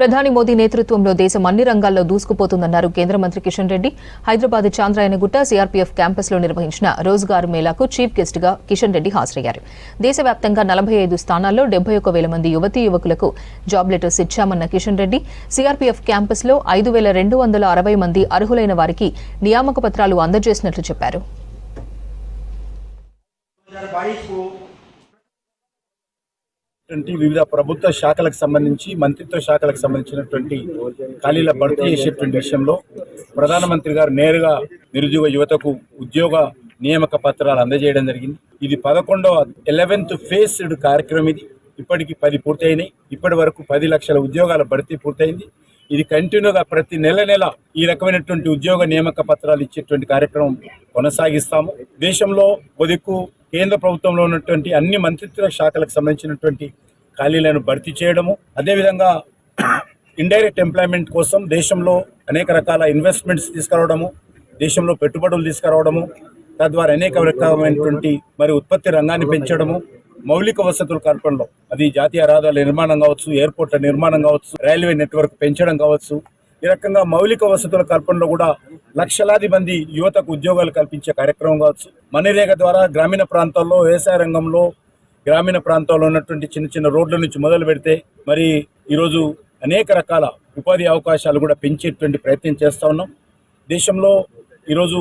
ప్రధాని మోదీ నేతృత్వంలో దేశం అన్ని రంగాల్లో దూసుకుపోతుందన్నారు కేంద్ర మంత్రి కిషన్ రెడ్డి. హైదరాబాద్ చాంద్రాయనగుట్ట సీఆర్పీఎఫ్ క్యాంపస్లో నిర్వహించిన రోజ్గార్ మేళాకు చీఫ్ గెస్ట్గా కిషన్ రెడ్డి హాజరయ్యారు. దేశవ్యాప్తంగా 45 స్థానాల్లో 71,000 మంది యువతీ యువకులకు జాబ్ లెటర్స్ ఇచ్చామన్న కిషన్ రెడ్డి సీఆర్పీఎఫ్ క్యాంపస్లో 5,260 మంది అర్హులైన వారికి నియామక పత్రాలు అందజేసినట్లు చెప్పారు. వివిధ ప్రభుత్వ శాఖలకు సంబంధించి మంత్రిత్వ శాఖలకు సంబంధించినటువంటి ఖాళీల భర్తీ చేసేటువంటి విషయంలో ప్రధానమంత్రి గారు నేరుగా నిరుద్యోగ యువతకు ఉద్యోగ నియామక పత్రాలు అందజేయడం జరిగింది. ఇది 11th ఫేజ్డ్ కార్యక్రమం. ఇది ఇప్పటికి 10 పూర్తయినాయి. ఇప్పటి వరకు 10 లక్షల ఉద్యోగాల భర్తీ పూర్తయింది. ఇది కంటిన్యూగా ప్రతి నెల ఈ రకమైనటువంటి ఉద్యోగ నియామక పత్రాలు ఇచ్చేటువంటి కార్యక్రమం కొనసాగిస్తాము. దేశంలో కొద్దికు కేంద్ర ప్రభుత్వంలో ఉన్నటువంటి అన్ని మంత్రిత్వ శాఖలకు సంబంధించినటువంటి ఖాళీలను భర్తీ చేయడము, అదేవిధంగా ఇండైరెక్ట్ ఎంప్లాయ్మెంట్ కోసం దేశంలో అనేక రకాల ఇన్వెస్ట్మెంట్స్ తీసుకురావడము, దేశంలో పెట్టుబడులు తీసుకురావడము, తద్వారా అనేక రకమైనటువంటి మరి ఉత్పత్తి రంగాన్ని పెంచడము, మౌలిక వసతుల కల్పనలో అది జాతీయ రహదారుల నిర్మాణం కావచ్చు, ఎయిర్పోర్ట్ల నిర్మాణం కావచ్చు, రైల్వే నెట్వర్క్ పెంచడం కావచ్చు, ఈ రకంగా మౌలిక వసతుల కల్పనలో కూడా లక్షలాది మంది యువతకు ఉద్యోగాలు కల్పించే కార్యక్రమం కావచ్చు. మనరేగా ద్వారా గ్రామీణ ప్రాంతాల్లో వ్యవసాయ రంగంలో గ్రామీణ ప్రాంతాల్లో ఉన్నటువంటి చిన్న రోడ్ల నుంచి మొదలు పెడితే మరి ఈరోజు అనేక రకాల ఉపాధి అవకాశాలు కూడా పెంచేటువంటి ప్రయత్నం చేస్తూ ఉన్నాం. దేశంలో ఈరోజు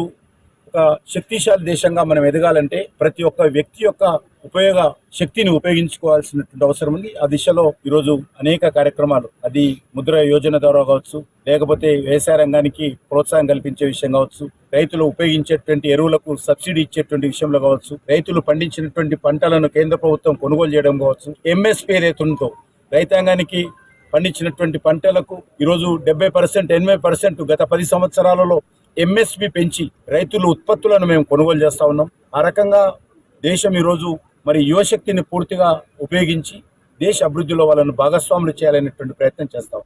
ఒక శక్తిశాలి దేశంగా మనం ఎదగాలంటే ప్రతి ఒక్క వ్యక్తి యొక్క ఉపయోగ శక్తిని ఉపయోగించుకోవాల్సినటువంటి అవసరం ఉంది. ఆ దిశలో ఈరోజు అనేక కార్యక్రమాలు, అది ముద్ర యోజన ద్వారా కావచ్చు, లేకపోతే వ్యవసాయ రంగానికి ప్రోత్సాహం కల్పించే విషయం కావచ్చు, రైతులు ఉపయోగించేటువంటి ఎరువులకు సబ్సిడీ ఇచ్చేటువంటి విషయంలో కావచ్చు, రైతులు పండించినటువంటి పంటలను కేంద్ర ప్రభుత్వం కొనుగోలు చేయడం కావచ్చు, ఎంఎస్పీ రైతులతో రైతాంగానికి పండించినటువంటి పంటలకు ఈరోజు 70%, 80% గత 10 సంవత్సరాలలో ఎంఎస్పీ పెంచి రైతుల ఉత్పత్తులను మేము కొనుగోలు చేస్తా ఉన్నాం. ఆ రకంగా దేశం ఈరోజు మరి యువశక్తిని పూర్తిగా ఉపయోగించి దేశ అభివృద్ధిలో వాళ్ళను భాగస్వాములు చేయాలనేటువంటి ప్రయత్నం చేస్తాం.